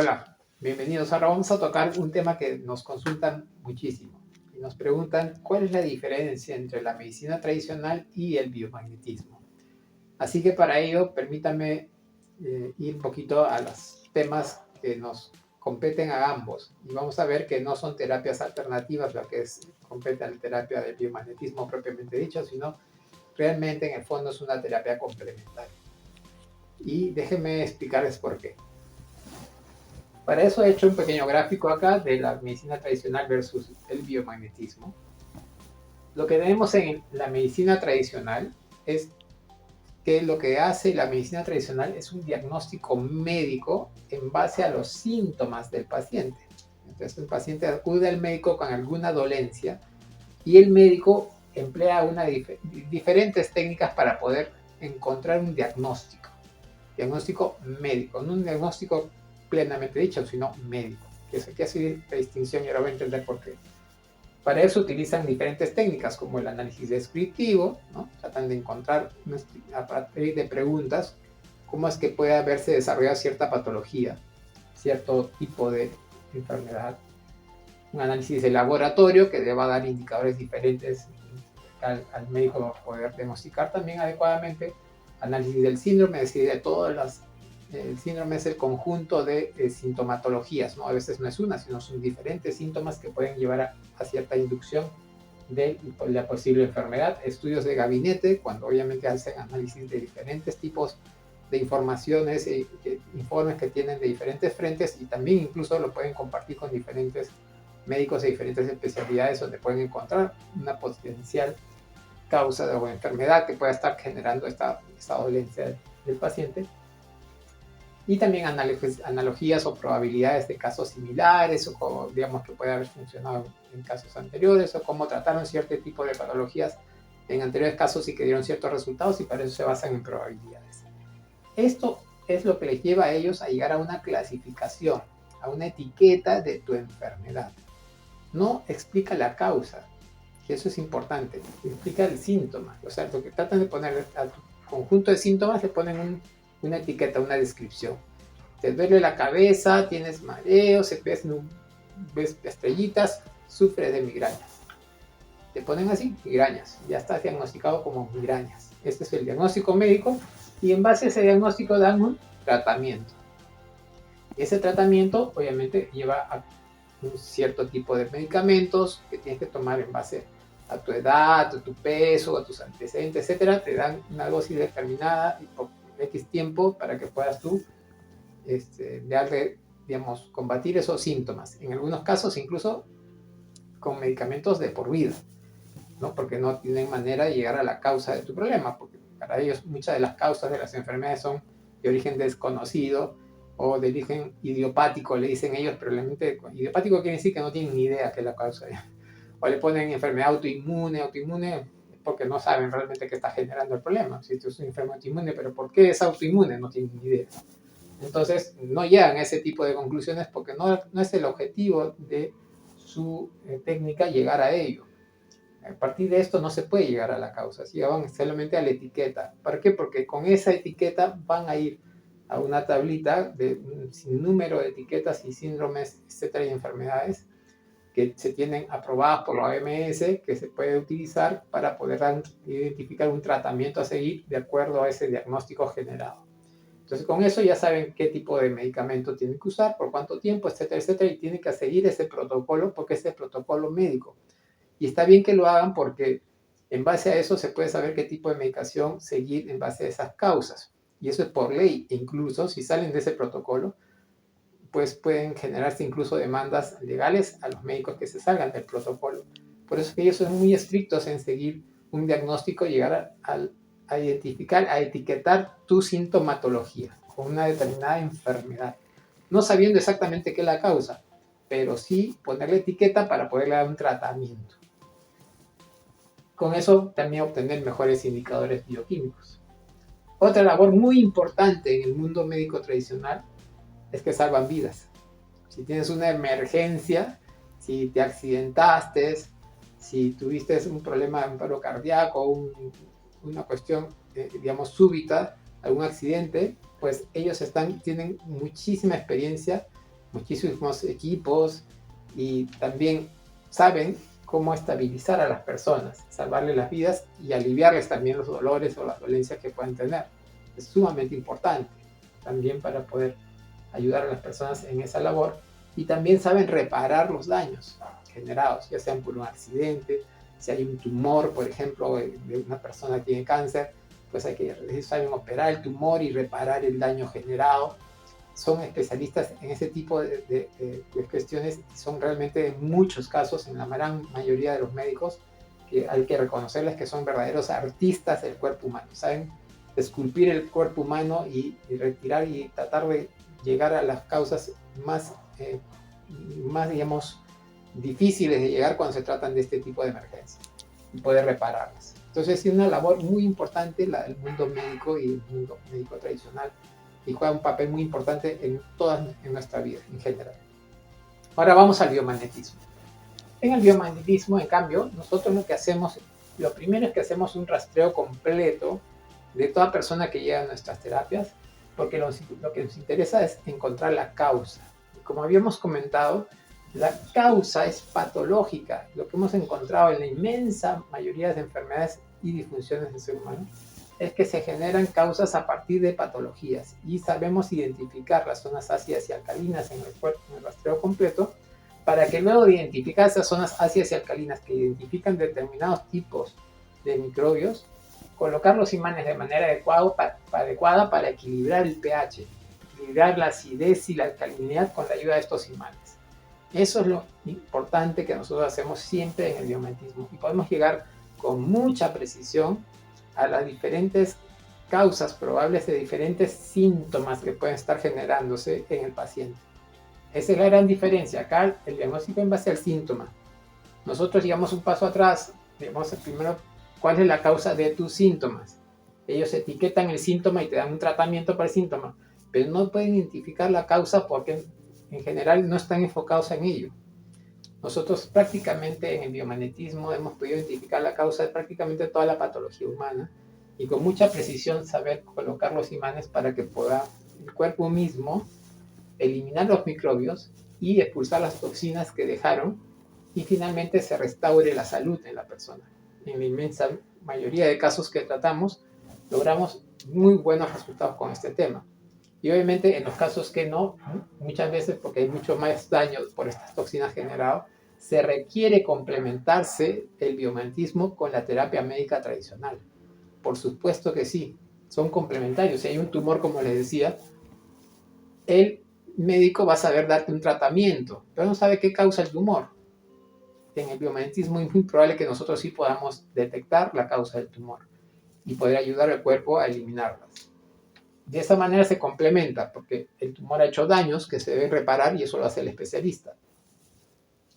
Hola, bienvenidos. Ahora vamos a tocar un tema que nos consultan muchísimo y nos preguntan cuál es la diferencia entre la medicina tradicional y el biomagnetismo. Así que para ello, permítame ir un poquito a los temas que nos competen a ambos y vamos a ver que no son terapias alternativas lo que compete a la terapia del biomagnetismo propiamente dicho, sino realmente en el fondo es una terapia complementaria. Y déjenme explicarles por qué. Para eso he hecho un pequeño gráfico acá de la medicina tradicional versus el biomagnetismo. Lo que vemos en la medicina tradicional es que lo que hace la medicina tradicional es un diagnóstico médico en base a los síntomas del paciente. Entonces el paciente acude al médico con alguna dolencia y el médico emplea diferentes técnicas para poder encontrar un diagnóstico médico, no un diagnóstico plenamente dicho, sino médico. Que es aquí hace la distinción y ahora voy a entender por qué. Para eso utilizan diferentes técnicas como el análisis descriptivo, ¿no? Tratan de encontrar a partir de preguntas cómo es que puede haberse desarrollado cierta patología, cierto tipo de enfermedad. Un análisis de laboratorio que le va a dar indicadores diferentes al médico poder diagnosticar también adecuadamente. Análisis del síndrome, es decir, de todas las el síndrome es el conjunto de sintomatologías, ¿no? A veces no es una, sino son diferentes síntomas que pueden llevar a cierta inducción de la posible enfermedad. Estudios de gabinete, cuando obviamente hacen análisis de diferentes tipos de informaciones, informes que tienen de diferentes frentes y también incluso lo pueden compartir con diferentes médicos de diferentes especialidades donde pueden encontrar una potencial causa de una enfermedad que pueda estar generando esta dolencia del paciente. Y también analogías o probabilidades de casos similares o como, digamos, que puede haber funcionado en casos anteriores o cómo trataron cierto tipo de patologías en anteriores casos y que dieron ciertos resultados y para eso se basan en probabilidades. Esto es lo que les lleva a ellos a llegar a una clasificación, a una etiqueta de tu enfermedad. No explica la causa, que eso es importante, explica el síntoma. O sea, lo que tratan de poner a tu conjunto de síntomas le ponen una etiqueta, una descripción. Te duele la cabeza, tienes mareos, ves estrellitas, sufres de migrañas. Te ponen así, migrañas. Ya estás diagnosticado como migrañas. Este es el diagnóstico médico y en base a ese diagnóstico dan un tratamiento. Ese tratamiento obviamente lleva a un cierto tipo de medicamentos que tienes que tomar en base a tu edad, a tu peso, a tus antecedentes, etcétera. Te dan una dosis determinada y por X tiempo para que puedas tú darle, digamos, combatir esos síntomas. En algunos casos incluso con medicamentos de por vida, ¿no? Porque no tienen manera de llegar a la causa de tu problema, porque para ellos muchas de las causas de las enfermedades son de origen desconocido o de origen idiopático, le dicen ellos, pero realmente idiopático quiere decir que no tienen ni idea qué es la causa. O le ponen enfermedad autoinmune porque no saben realmente qué está generando el problema. Si tú eres un enfermo autoinmune, pero ¿por qué es autoinmune? No tienen ni idea. Entonces no llegan a ese tipo de conclusiones porque no es el objetivo de su técnica llegar a ello. A partir de esto no se puede llegar a la causa, si van solamente a la etiqueta. ¿Para qué? Porque con esa etiqueta van a ir a una tablita de un sinnúmero de etiquetas y síndromes, etcétera, y enfermedades que se tienen aprobadas por la OMS, que se puede utilizar para poder identificar un tratamiento a seguir de acuerdo a ese diagnóstico generado. Entonces con eso ya saben qué tipo de medicamento tienen que usar, por cuánto tiempo, etcétera, etcétera, y tienen que seguir ese protocolo porque es el protocolo médico. Y está bien que lo hagan porque en base a eso se puede saber qué tipo de medicación seguir en base a esas causas. Y eso es por ley. E incluso si salen de ese protocolo, pues pueden generarse incluso demandas legales a los médicos que se salgan del protocolo. Por eso es que ellos son muy estrictos en seguir un diagnóstico y llegar a identificar, a etiquetar tu sintomatología con una determinada enfermedad. No sabiendo exactamente qué es la causa, pero sí ponerle etiqueta para poderle dar un tratamiento. Con eso también obtener mejores indicadores bioquímicos. Otra labor muy importante en el mundo médico tradicional es que salvan vidas. Si tienes una emergencia, si te accidentaste, si tuviste un problema de un paro cardíaco, una cuestión, digamos, súbita, algún accidente, pues ellos tienen muchísima experiencia muchísimos equipos y también saben cómo estabilizar a las personas, salvarles las vidas y aliviarles también los dolores o las dolencias que puedan tener. Es sumamente importante también para poder ayudar a las personas en esa labor, y también saben reparar los daños generados, ya sean por un accidente, si hay un tumor, por ejemplo, de una persona que tiene cáncer, pues saben operar el tumor y reparar el daño generado. Son especialistas en ese tipo de cuestiones y son realmente en muchos casos, en la gran mayoría de los médicos, que hay que reconocerles que son verdaderos artistas del cuerpo humano. Saben esculpir el cuerpo humano y retirar y tratar de llegar a las causas más, digamos, difíciles de llegar cuando se tratan de este tipo de emergencias y poder repararlas. Entonces es una labor muy importante la del mundo médico y el mundo médico tradicional, y juega un papel muy importante en nuestra vida en general. Ahora vamos al biomagnetismo. En el biomagnetismo, en cambio, nosotros lo primero es que hacemos un rastreo completo de toda persona que llega a nuestras terapias, porque lo que nos interesa es encontrar la causa. Como habíamos comentado, la causa es patológica. Lo que hemos encontrado en la inmensa mayoría de enfermedades y disfunciones del ser humano es que se generan causas a partir de patologías, y sabemos identificar las zonas ácidas y alcalinas en el rastreo completo, para que luego de identificar esas zonas ácidas y alcalinas que identifican determinados tipos de microbios, colocar los imanes de manera adecuada para equilibrar el pH, equilibrar la acidez y la alcalinidad con la ayuda de estos imanes. Eso es lo importante que nosotros hacemos siempre en el biomagnetismo, y podemos llegar con mucha precisión a las diferentes causas probables de diferentes síntomas que pueden estar generándose en el paciente. Esa es la gran diferencia. Acá el diagnóstico en base al síntoma. Nosotros llegamos un paso atrás. Digamos primero cuál es la causa de tus síntomas. Ellos etiquetan el síntoma y te dan un tratamiento para el síntoma, pero no pueden identificar la causa porque en general no están enfocados en ello. Nosotros prácticamente en el biomagnetismo hemos podido identificar la causa de prácticamente toda la patología humana, y con mucha precisión saber colocar los imanes para que pueda el cuerpo mismo eliminar los microbios y expulsar las toxinas que dejaron, y finalmente se restaure la salud en la persona. En la inmensa mayoría de casos que tratamos, logramos muy buenos resultados con este tema. Y obviamente en los casos que no, muchas veces porque hay mucho más daño por estas toxinas generadas, se requiere complementarse el biomagnetismo con la terapia médica tradicional. Por supuesto que sí, son complementarios. Si hay un tumor, como les decía, el médico va a saber darte un tratamiento, pero no sabe qué causa el tumor. En el biomagnetismo es muy probable que nosotros sí podamos detectar la causa del tumor y poder ayudar al cuerpo a eliminarlas. De esa manera se complementa, porque el tumor ha hecho daños que se deben reparar y eso lo hace el especialista.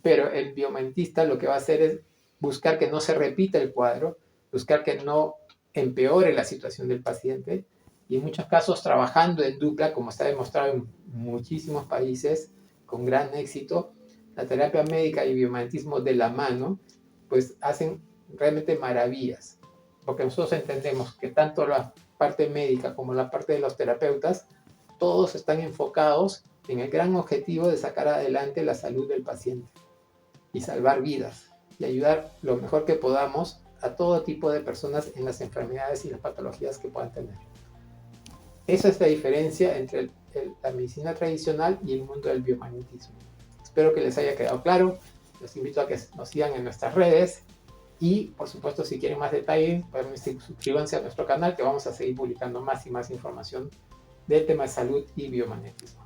Pero el biomagnetista lo que va a hacer es buscar que no se repita el cuadro, buscar que no empeore la situación del paciente, y en muchos casos trabajando en dupla, como está demostrado en muchísimos países con gran éxito, la terapia médica y biomagnetismo de la mano, pues hacen realmente maravillas, porque nosotros entendemos que tanto la parte médica como la parte de los terapeutas, todos están enfocados en el gran objetivo de sacar adelante la salud del paciente y salvar vidas y ayudar lo mejor que podamos a todo tipo de personas en las enfermedades y las patologías que puedan tener. Esa es la diferencia entre la medicina tradicional y el mundo del biomagnetismo. Espero que les haya quedado claro. Los invito a que nos sigan en nuestras redes y, por supuesto, si quieren más detalles, suscríbanse a nuestro canal, que vamos a seguir publicando más y más información del tema de salud y biomagnetismo.